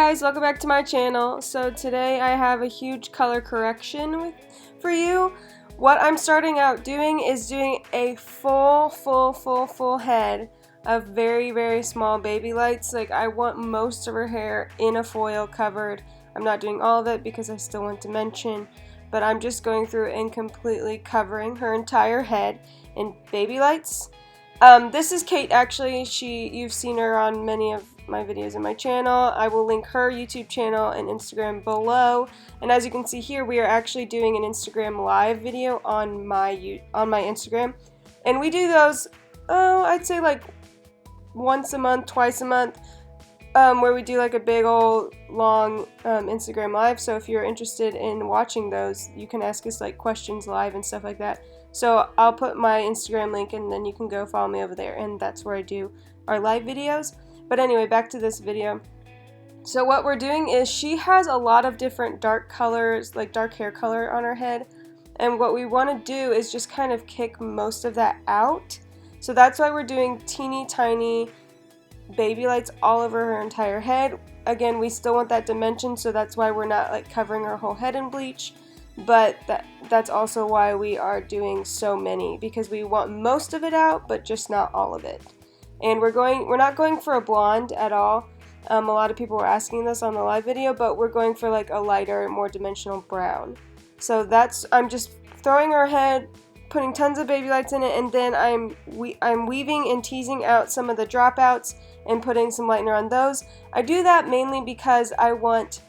guys, welcome back to my channel. So today I have a huge color correction for you. What I'm starting out doing is doing a full head of very small baby lights. Like, I want most of her hair in a foil covered. I'm not doing all of it because I still want dimension, but I'm just going through and completely covering her entire head in baby lights. This is Kate, actually. You've seen her on many of my videos in my channel. I will link her YouTube channel and Instagram below. And as you can see here, we are actually doing an Instagram live video on my Instagram, and we do those, I'd say like once a month, twice a month, where we do like a big old long Instagram live. So if you're interested in watching those, you can ask us like questions live and stuff like that. So I'll put my Instagram link and then you can go follow me over there, and that's where I do our live videos. But anyway, back to this video. So what we're doing is she has a lot of different dark colors, like dark hair color on her head, and what we want to do is just kind of kick most of that out. So that's why we're doing teeny tiny baby lights all over her entire head. Again, we still want that dimension, so that's why we're not like covering her whole head in bleach. But that's also why we are doing so many, because we want most of it out, but just not all of it. And we're not going for a blonde at all. A lot of people were asking this on the live video, but we're going for like a lighter, more dimensional brown. So I'm just throwing her head, putting tons of baby lights in it, and then I'm weaving and teasing out some of the dropouts and putting some lightener on those. I do that mainly because I want,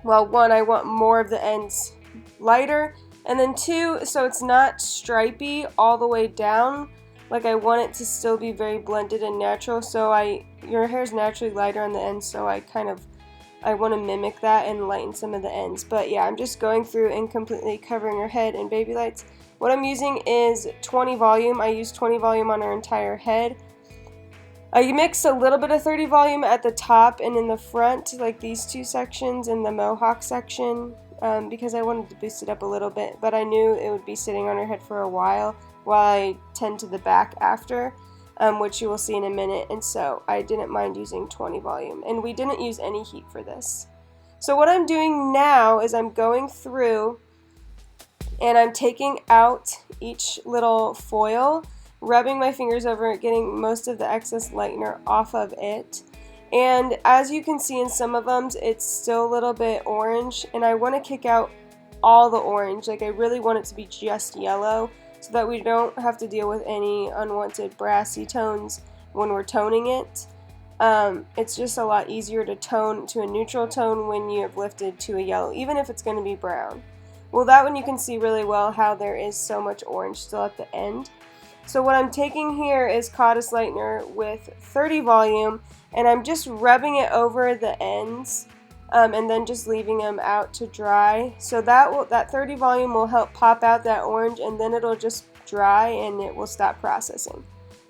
well, one, I want more of the ends lighter, and then two, so it's not stripy all the way down. Like, I want it to still be very blended and natural. So your hair is naturally lighter on the ends, so I want to mimic that and lighten some of the ends. But yeah, I'm just going through and completely covering her head in baby lights. What I'm using is 20 volume. I use 20 volume on her entire head. I mixed a little bit of 30 volume at the top and in the front, like these two sections and the mohawk section, because I wanted to boost it up a little bit, but I knew it would be sitting on her head for a while I tend to the back after, which you will see in a minute, and so I didn't mind using 20 volume, and we didn't use any heat for this. So what I'm doing now is I'm going through and I'm taking out each little foil, rubbing my fingers over it, getting most of the excess lightener off of it. And as you can see in some of them, it's still a little bit orange, and I want to kick out all the orange. Like, I really want it to be just yellow, so that we don't have to deal with any unwanted brassy tones when we're toning it. It's just a lot easier to tone to a neutral tone when you have lifted to a yellow, even if it's going to be brown. Well, that one you can see really well how there is so much orange still at the end. So what I'm taking here is Kadus Lightener with 30 volume, and I'm just rubbing it over the ends, and then just leaving them out to dry. So that 30 volume will help pop out that orange, and then it'll just dry and it will stop processing.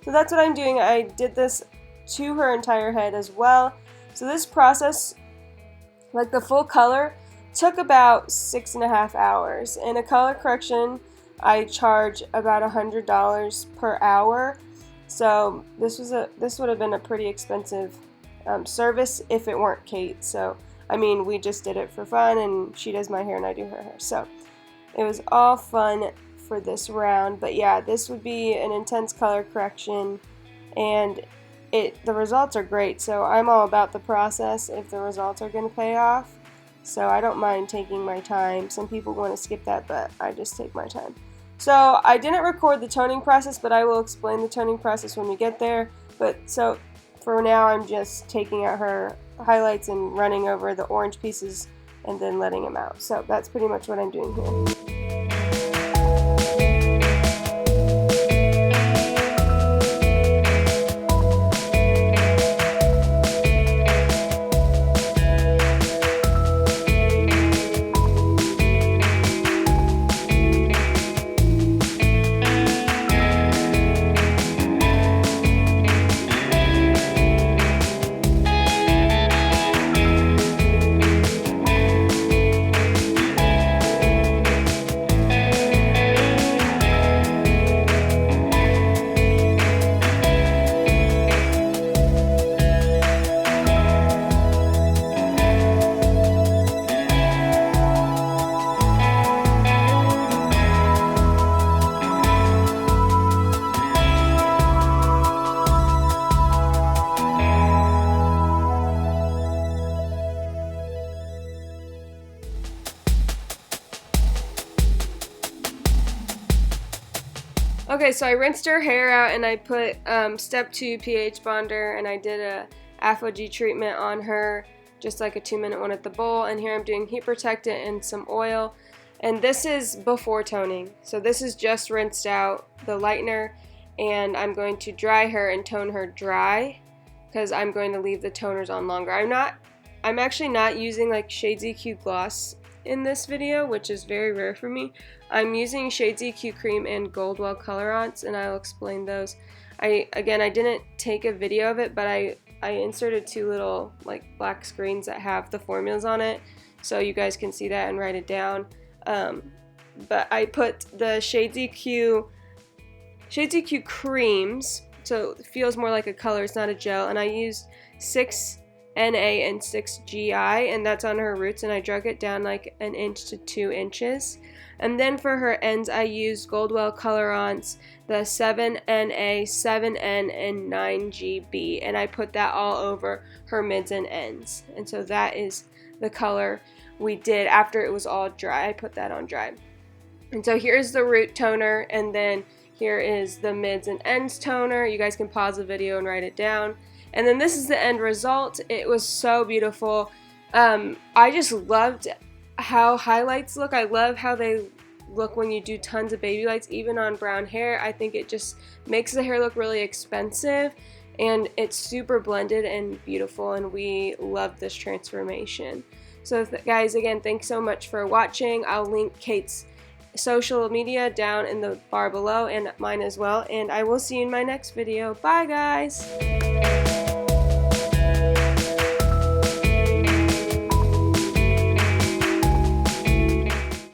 So that's what I'm doing. I did this to her entire head as well. So this process, like the full color, took about 6.5 hours. And a color correction, I charge about $100 per hour. So this would have been a pretty expensive service if it weren't Kate. So I mean, we just did it for fun, and she does my hair and I do her hair. So it was all fun for this round. But yeah, this would be an intense color correction, and the results are great. So I'm all about the process if the results are going to pay off. So I don't mind taking my time. Some people want to skip that, but I just take my time. So I didn't record the toning process, but I will explain the toning process when we get there. But so for now, I'm just taking out her highlights and running over the orange pieces and then letting them out. So that's pretty much what I'm doing here. Okay, so I rinsed her hair out and I put step 2 pH bonder, and I did a ApHogee treatment on her, just like a 2-minute one at the bowl. And here I'm doing heat protectant and some oil. And this is before toning. So this is just rinsed out the lightener, and I'm going to dry her and tone her dry because I'm going to leave the toners on longer. I'm actually not using like Shades EQ gloss in this video, which is very rare for me. I'm using Shades EQ cream and Goldwell Colorance, and I'll explain those. I didn't take a video of it, but I inserted 2 little like black screens that have the formulas on it, so you guys can see that and write it down. But I put the Shades EQ creams, so it feels more like a color, it's not a gel, and I used 6 NA and 6 GI, and that's on her roots, and I drug it down like 1 inch to 2 inches. And then for her ends, I used Goldwell Colorance, the 7 NA, 7 N, and 9 GB, and I put that all over her mids and ends. And so that is the color we did after it was all dry. I put that on dry. And so here's the root toner, and then here is the mids and ends toner. You guys can pause the video and write it down. And then this is the end result. It was so beautiful. I just loved how highlights look. I love how they look when you do tons of baby lights, even on brown hair. I think it just makes the hair look really expensive, and it's super blended and beautiful, and we love this transformation. So guys, again, thanks so much for watching. I'll link Kate's social media down in the bar below, and mine as well, and I will see you in my next video. Bye guys!